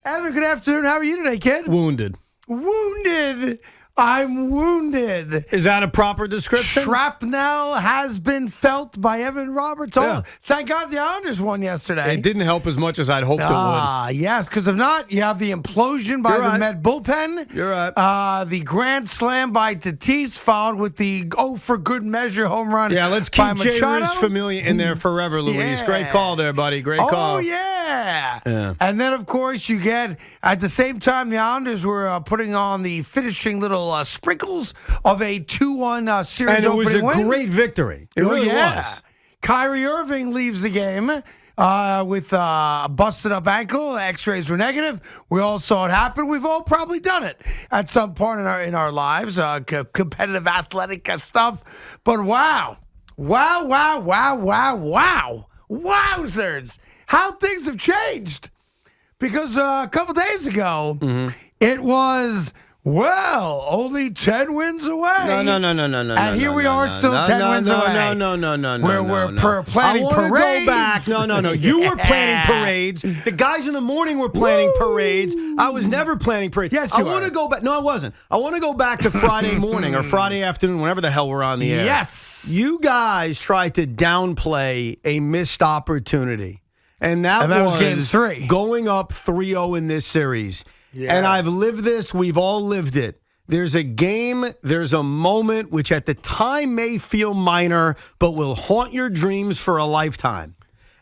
Evan, good afternoon. How are you today, kid? Wounded. Wounded. I'm wounded. Is that a proper description? Shrapnel has been felt by Evan Roberts. Yeah. Oh, thank God the Islanders won yesterday. It didn't help as much as I'd hoped it would. Yes, because if not, you have the implosion by the Met bullpen. You're right. The grand slam by Tatis, followed with the for good measure home run. Yeah, let's by keep Jay Machado. Familia in there forever, Luis. Yeah. Great call there, buddy. Great call. Oh, yeah. Yeah. And then, of course, you get, at the same time, the Islanders were putting on the finishing little sprinkles of a 2-1 series And it was a win. great victory. It really was. Kyrie Irving leaves the game with a busted up ankle. X-rays were negative. We all saw it happen. We've all probably done it at some point in our lives, competitive athletic stuff. But wow. Wowzers. How things have changed. Because a couple days ago, it was... Well, only 10 wins away. No. And here we are still 10 wins away. No. We're planning parades. I want to go back. No. You were planning parades. The guys in the morning were planning parades. I was never planning parades. Yes, I want to go back. No, I wasn't. I want to go back to Friday morning or Friday afternoon, whenever the hell we're on the air. Yes. You guys tried to downplay a missed opportunity. And that was game 3. Going up 3-0 in this series. Yeah. And I've lived this. We've all lived it. There's a game, there's a moment which at the time may feel minor, but will haunt your dreams for a lifetime.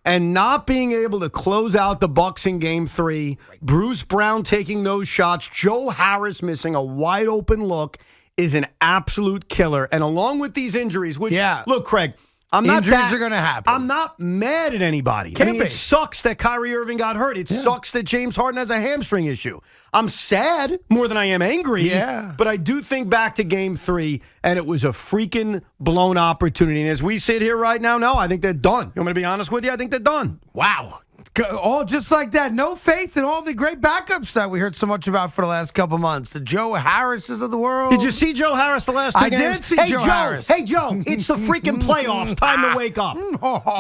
And not being able to close out the Bucks in Game 3, Bruce Brown taking those shots, Joe Harris missing a wide open look is an absolute killer. And along with these injuries, which, look, Craig, Injuries are going to happen. I'm not mad at anybody. It sucks that Kyrie Irving got hurt. It sucks that James Harden has a hamstring issue. I'm sad more than I am angry. Yeah. But I do think back to Game 3, and it was a freaking blown opportunity. And as we sit here right now, no, I think they're done. You want me to be honest with you? I think they're done. Wow. All just like that. No faith in all the great backups that we heard so much about for the last couple months. The Joe Harrises of the world. Did you see Joe Harris the last 2 games? I did see Joe Harris. Hey, Joe, it's the freaking playoffs. Time to wake up.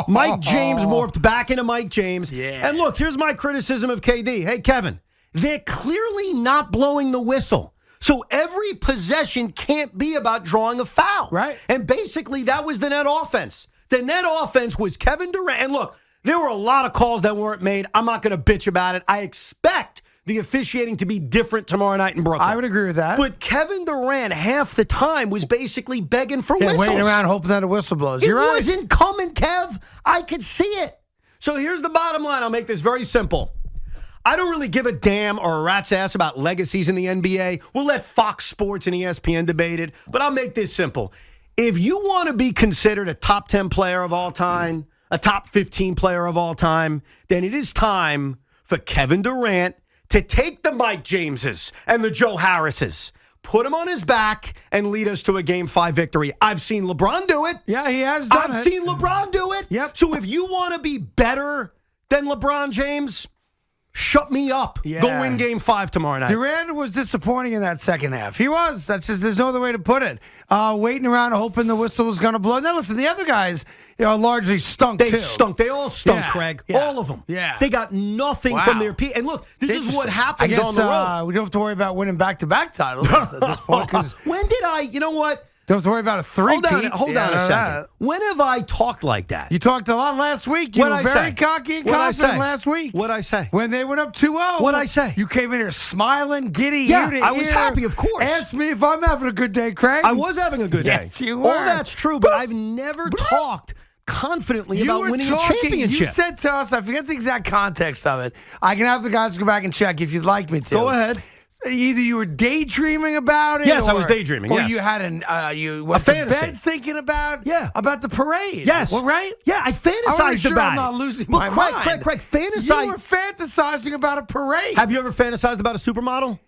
Mike James morphed back into Mike James. Yeah. And look, here's my criticism of KD. Hey, Kevin, they're clearly not blowing the whistle. So every possession can't be about drawing a foul. Right. And basically, that was the net offense. The net offense was Kevin Durant. And look, there were a lot of calls that weren't made. I'm not going to bitch about it. I expect the officiating to be different tomorrow night in Brooklyn. I would agree with that. But Kevin Durant, half the time, was basically begging for whistles. Waiting around hoping that a whistle blows. It You're right. wasn't coming, Kev. I could see it. So here's the bottom line. I'll make this very simple. I don't really give a damn or a rat's ass about legacies in the NBA. We'll let Fox Sports and ESPN debate it. But I'll make this simple. If you want to be considered a top 10 player of all time, a top 15 player of all time, then it is time for Kevin Durant to take the Mike Jameses and the Joe Harrises, put him on his back, and lead us to a Game 5 victory. I've seen LeBron do it. Yeah, he has done it. I've seen LeBron do it. Yep. So if you want to be better than LeBron James, shut me up. Yeah. Go win Game 5 tomorrow night. Durant was disappointing in that second half. He was. That's just, there's no other way to put it. Waiting around hoping the whistle was going to blow. Now, listen, the other guys, largely stunk, They too. stunk. They all stunk, Yeah. Craig. Yeah. All of them. Yeah. They got nothing from their peak. And look, this is what happens I guess, on the road. We don't have to worry about winning back-to-back titles at this point. When did I, you know what? Don't have to worry about a three-peat. Hold on a second. When have I talked like that? You talked a lot last week. You were very cocky and confident last week. What'd I say? When they went up 2-0. What'd I say? You came in here smiling, giddy. Yeah, ear to I was ear. happy, of course. Ask me if I'm having a good day, Craig. I was having a good day. Yes, you were. All that's true, but I've never talked confidently about winning a championship. You said to us, I forget the exact context of it. I can have the guys go back and check if you'd like me to. Go ahead. Either you were daydreaming about it. Yes, I was daydreaming. Or yes. you had you went to bed thinking about the parade. Yes. Well, right? Yeah, I fantasized I'm about not it. losing my mind. Craig, fantasize. You were fantasizing about a parade. Have you ever fantasized about a supermodel?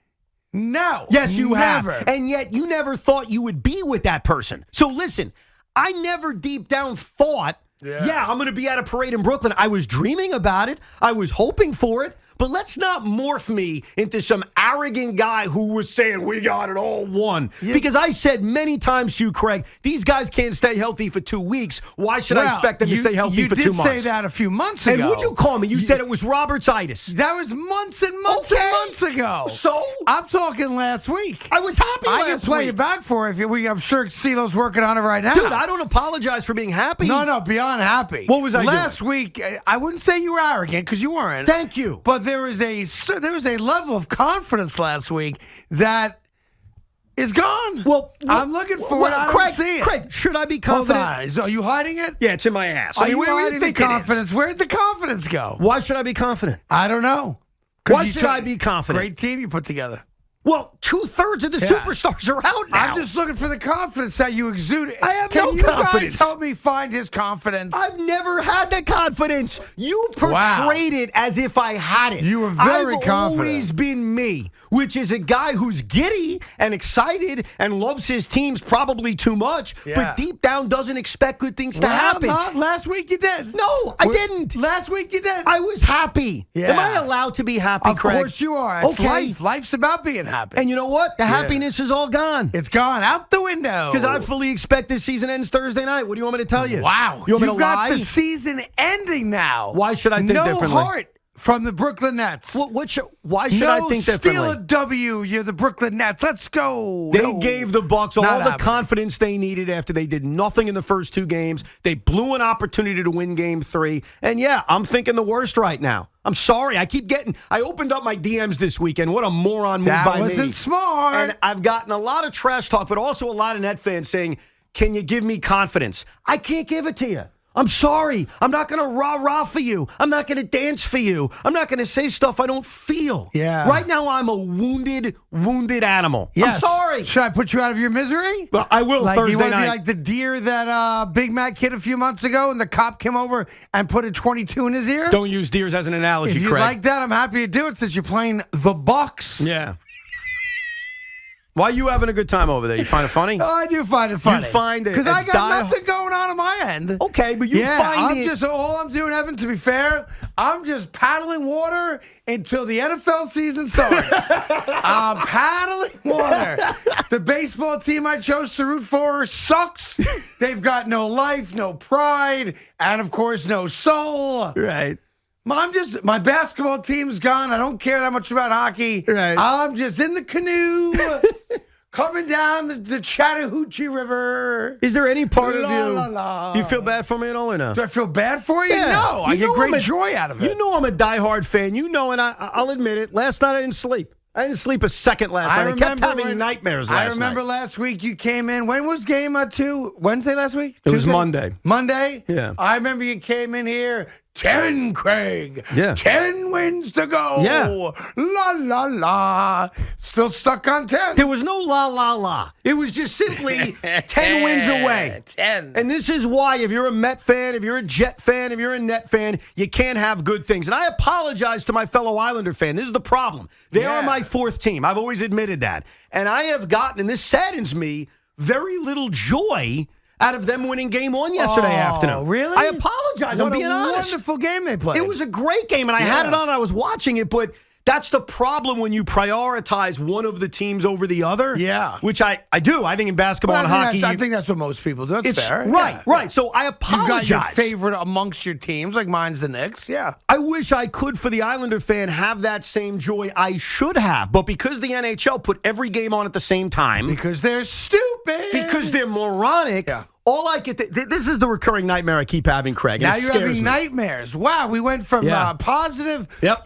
No. Yes, you never. have. And yet you never thought you would be with that person. So listen, I never deep down thought, I'm going to be at a parade in Brooklyn. I was dreaming about it. I was hoping for it. But let's not morph me into some arrogant guy who was saying we got it all won. Yeah. Because I said many times to you, Craig, these guys can't stay healthy for 2 weeks. Why should I expect them to stay healthy for 2 months? You did say that a few months ago. And what'd you call me? You said it was Roberts-itis. That was months and months and ago. So? I'm talking last week. I was happy I last can play week. it back for you. I'm sure CeeLo's working on it right now. Dude, I don't apologize for being happy. No, beyond happy. What was I doing? Last week, I wouldn't say you were arrogant because you weren't. Thank you. But there was a level of confidence last week that is gone. Well, I'm looking for it. I don't see it. Craig, should I be Hold confident? on. Are you hiding it? Yeah, it's in my ass. Are you where do hiding you the think it is? confidence? Where'd the confidence go? Why should I be confident? I don't know. 'Cause Why you should took- I be confident? Great team you put together. Well, 2/3 of the Yeah. superstars are out now. I'm just looking for the confidence that you exude. I have Can no you confidence. guys help me find his confidence? I've never had that confidence. You portrayed it as if I had it. You were very I've confident. always been me, which is a guy who's giddy and excited and loves his teams probably too much, Yeah. but deep down doesn't expect good things to Well, happen. not last week you did. No, I didn't. Last week you did. I was happy. Yeah. Am I allowed to be happy, Of Craig? course you are. It's Okay. life. Life's about being happy. And you know what? The happiness is all gone. It's gone out the window. Because I fully expect this season ends Thursday night. What do you want me to tell you? Wow. You want me You've to got lie? the season ending now. Why should I think no differently? heart from the Brooklyn Nets. Why should I think differently? Steal a W. You're the Brooklyn Nets. Let's go. They No. gave the Bucks all Not the happening. confidence they needed after they did nothing in the first two games. They blew an opportunity to win game 3. And yeah, I'm thinking the worst right now. I'm sorry. I opened up my DMs this weekend. What a moron move That by me. wasn't smart. And I've gotten a lot of trash talk, but also a lot of Net fans saying, can you give me confidence? I can't give it to you. I'm sorry. I'm not going to rah-rah for you. I'm not going to dance for you. I'm not going to say stuff I don't feel. Yeah. Right now, I'm a wounded animal. Yes. I'm sorry. Should I put you out of your misery? Well, I will Like Thursday you want to night. be like the deer that Big Mac hit a few months ago, and the cop came over and put a 22 in his ear. Don't use deers as an analogy, If you Craig. like that, I'm happy to do it since you're playing the Bucks. Yeah. Why are you having a good time over there? You find it funny? Oh, I do find it funny. find it because a I got nothing going on my end. Okay, but you find I'm it. just all I'm doing, Evan. To be fair, I'm just paddling water until the NFL season starts. I'm paddling water. The baseball team I chose to root for sucks. They've got no life, no pride, and of course, no soul. Right. My basketball team's gone. I don't care that much about hockey. Right. I'm just in the canoe, coming down the Chattahoochee River. Is there any part of La, you? la, la. Do you feel bad for me at all or no? Do I feel bad for you? Yeah. No, I You get know great I'm a- joy out of it. You know I'm a diehard fan. You know, and I'll admit it. Last night I didn't sleep. I didn't sleep a second last night. I kept having nightmares last night. I remember last week you came in. When was game 2? Wednesday last week? It was Tuesday? Monday. Monday? Yeah. I remember you came in here. 10, Craig. Yeah. 10 wins to go. Yeah. La, la, la. Still stuck on 10. There was no la la la. It was just simply 10 wins away. 10. And this is why, if you're a Met fan, if you're a Jet fan, if you're a Net fan, you can't have good things. And I apologize to my fellow Islander fan. This is the problem. They are my fourth team. I've always admitted that. And I have gotten, and this saddens me, very little joy out of them winning game 1 yesterday afternoon. Really? I apologize. I'm being honest. What a wonderful game they played. It was a great game, and I had it on. And I was watching it, but that's the problem when you prioritize one of the teams over the other. Yeah. Which I do. I think in basketball Well, and hockey. I think that's what most people do. That's it's fair. right, Yeah. right. So I You've apologize. got your favorite amongst your teams, like mine's the Knicks. Yeah. I wish I could, for the Islander fan, have that same joy I should have. But because the NHL put every game on at the same time, Because they're stupid. because they're moronic, Yeah. all I get this is the recurring nightmare I keep having, Craig. and Now it you're scares having me. nightmares. Wow, we went from Yeah. positive, Yep.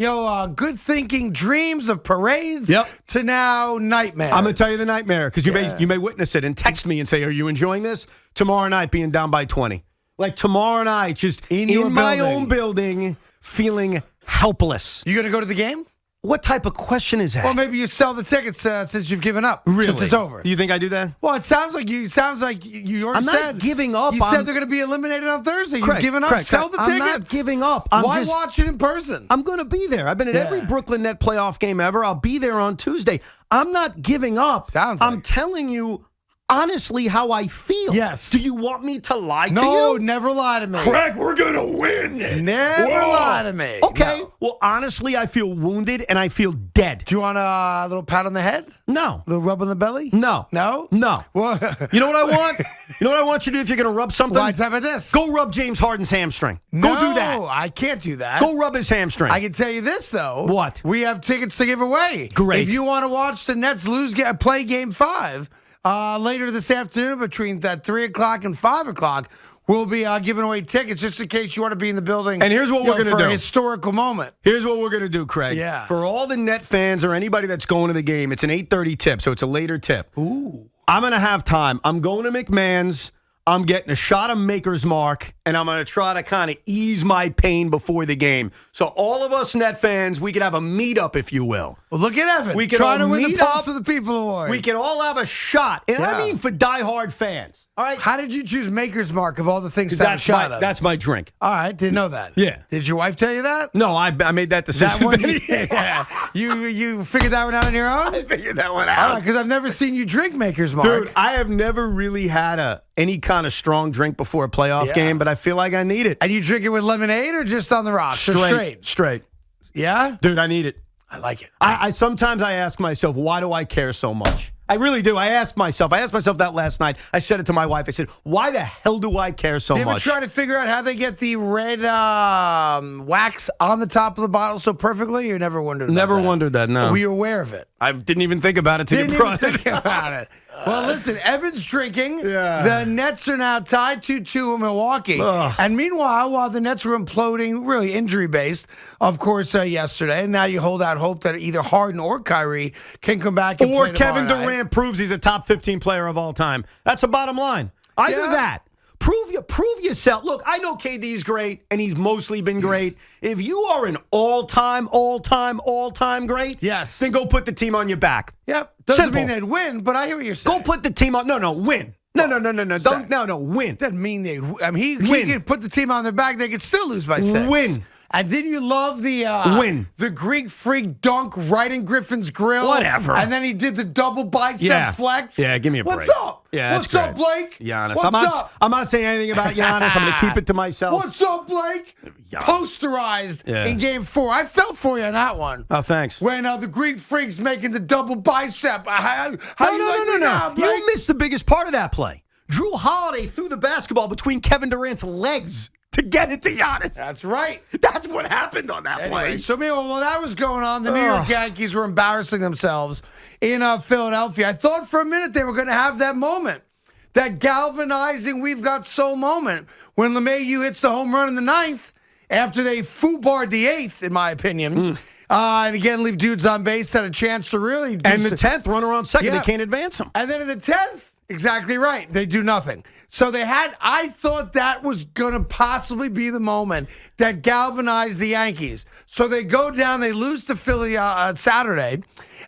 good thinking dreams of parades Yep. to now nightmares. I'm going to tell you the nightmare because you may witness it and text me and say, are you enjoying this? Tomorrow night being down by 20. Like tomorrow night, just In your my building. own building, feeling helpless. You going to go to the game? What type of question is that? Well, maybe you sell the tickets since you've given up. Really? Since it's over. Do you think I do that? Well, it sounds like you already I'm not said. giving up. You said they're going to be eliminated on Thursday. You've Craig, given up. Craig, Sell the I'm tickets. not giving up. Why watch it in person? I'm going to be there. I've been at every Yeah. Brooklyn Net playoff game ever. I'll be there on Tuesday. I'm not giving up. Sounds I'm like. telling you, honestly how I feel. Yes. Do you want me to lie to No, you? never lie to me. Craig, we're going to win. Never lie to me. Okay. No. Well, honestly, I feel wounded and I feel dead. Do you want a little pat on the head? No. A little rub on the belly? No. No? No. Well, You know what I want? You know what I want you to do if you're going to rub something? why type of this? Go rub James Harden's hamstring. No, Go do that. I can't do that. Go rub his hamstring. I can tell you this, though. What? We have tickets to give away. Great. If you want to watch the Nets play Game 5 later this afternoon between 3 o'clock and 5 o'clock, we'll be giving away tickets just in case you want to be in the building. And here's what we're going to for do. a historical moment. Here's what we're going to do, Craig. Yeah. For all the Net fans or anybody that's going to the game, it's an 8:30 tip, so it's a later tip. Ooh. I'm going to have time. I'm going to McMahon's. I'm getting a shot of Maker's Mark, and I'm going to try to kind of ease my pain before the game. So all of us Net fans, we could have a meetup, if you will. Well, look at Evan. We can trying all to win the meet Pulse up. of the People Award. We can all have a shot. And I Yeah. mean for diehard fans. All right? How did you choose Maker's Mark of all the things to have a shot of? That's my drink. All right, didn't know that. Yeah. Did your wife tell you that? No, I made that decision. That one, yeah. You figured that one out on your own? I figured that one All out. right, because I've never seen you drink Maker's Mark. Dude, I have never really had any kind of strong drink before a playoff Yeah. game, but I feel like I need it. And you drink it with lemonade or just on the rocks? Or straight? Straight. Yeah? Dude, I need it. I like it. I sometimes I ask myself, why do I care so much? I really do. I asked myself that last night. I said it to my wife. I said, why the hell do I care so You ever much? try to figure out how they get the red wax on the top of the bottle so perfectly? You never wondered about Never that? wondered that, no. Were you aware of it? I didn't even think about it till Didn't you even brought it. think about it. Well, listen, Evan's drinking. Yeah. The Nets are now tied 2-2 in Milwaukee. Ugh. And meanwhile, while the Nets were imploding, really injury-based, of course, yesterday, and now you hold out hope that either Harden or Kyrie can come back and Or play Kevin tomorrow night. Durant proves he's a top 15 player of all time. That's the bottom line. Either Yeah. that. Prove yourself. Look, I know KD's great, and he's mostly been great. If you are an all-time great, Yes. then go put the team on your back. Yep. Doesn't Simple. mean they'd win, but I hear what you're saying. Go put the team on. No, win. No. Win. Doesn't mean they. I mean, he Win. could put the team on their back. They could still lose by 6. Win. And didn't you love the Win. the Greek freak dunk right in Griffin's grill? Whatever. And then he did the double bicep flex. Yeah, give me a break. What's up? Yeah, What's that's up, great. Blake? Giannis. What's up? I'm not saying anything about Giannis. I'm going to keep it to myself. What's up, Blake? Giannis. Posterized Yeah. in Game 4. I felt for you on that one. Oh, thanks. When the Greek freak's making the double bicep. How you like me now, Blake? You missed the biggest part of that play. Drew Holiday threw the basketball between Kevin Durant's legs to get it to Giannis. That's right. That's what happened on that Anyway, play. so meanwhile, while that was going on, the New York Yankees were embarrassing themselves in Philadelphia. I thought for a minute they were going to have that moment, that galvanizing "we've got soul" moment when LeMahieu hits the home run in the 9th after they foobarred the 8th, in my opinion. And again, leave dudes on base, had a chance to really do And the 10th, runner on second, Yeah. they can't advance him. And then in the 10th, exactly right, they do nothing. So I thought that was going to possibly be the moment that galvanized the Yankees. So they go down, they lose to Philly on Saturday,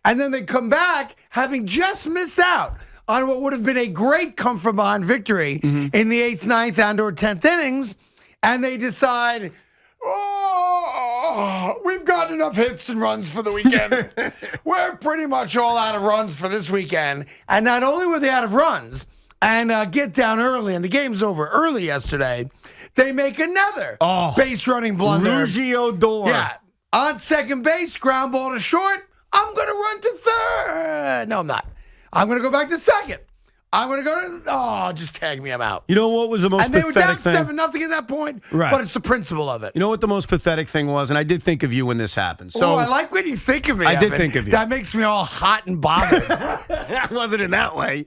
and then they come back having just missed out on what would have been a great come-from-behind victory in the 8th, 9th, and or 10th innings, and they decide, we've got enough hits and runs for the weekend. We're pretty much all out of runs for this weekend. And not only were they out of runs and get down early, and the game's over early yesterday, they make another base running blunder. Ruggie Odor. Yeah. On second base, ground ball to short. I'm going to run to third. No, I'm not. I'm going to go back to second. I'm going to go to, just tag me, I'm out. You know what was the most And they were pathetic down thing? 7-0 at that point, Right. but it's the principle of it. You know what the most pathetic thing was? And I did think of you when this happened. So I like when you think of me. I did Evan. think of you. That makes me all hot and bothered. It wasn't in that way.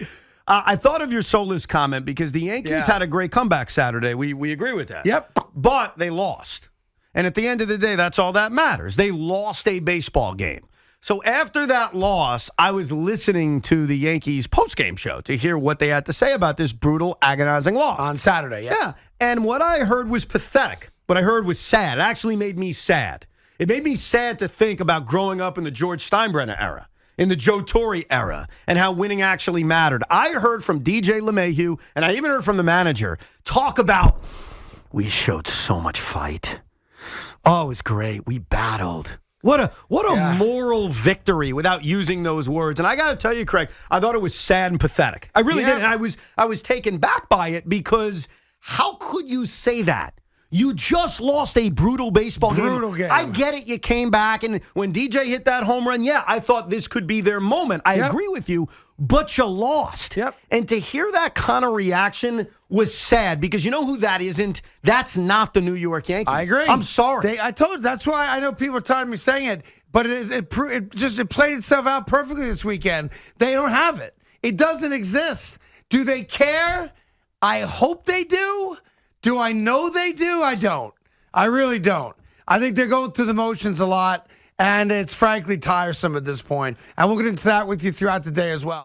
I thought of your soulless comment because the Yankees Yeah. had a great comeback Saturday. We agree with that. Yep. But they lost. And at the end of the day, that's all that matters. They lost a baseball game. So after that loss, I was listening to the Yankees postgame show to hear what they had to say about this brutal, agonizing loss. On Saturday, yeah. Yeah. And what I heard was pathetic. What I heard was sad. It actually made me sad. It made me sad to think about growing up in the George Steinbrenner era, in the Joe Torre era, and how winning actually mattered. I heard from DJ LeMahieu, and I even heard from the manager, talk about, we showed so much fight. Oh, it was great. We battled. What a moral victory without using those words. And I got to tell you, Craig, I thought it was sad and pathetic. I really did. And I was taken back by it because how could you say that? You just lost a brutal baseball game. I get it. You came back, and when DJ hit that home run, yeah, I thought this could be their moment. I agree with you, but you lost. And to hear that kind of reaction was sad because you know who that isn't? That's not the New York Yankees. I agree. I'm sorry. I told you. That's why I know people are tired of me saying it, but it played itself out perfectly this weekend. They don't have it. It doesn't exist. Do they care? I hope they do. Do I know they do? I don't. I really don't. I think they're going through the motions a lot, and it's frankly tiresome at this point. And we'll get into that with you throughout the day as well.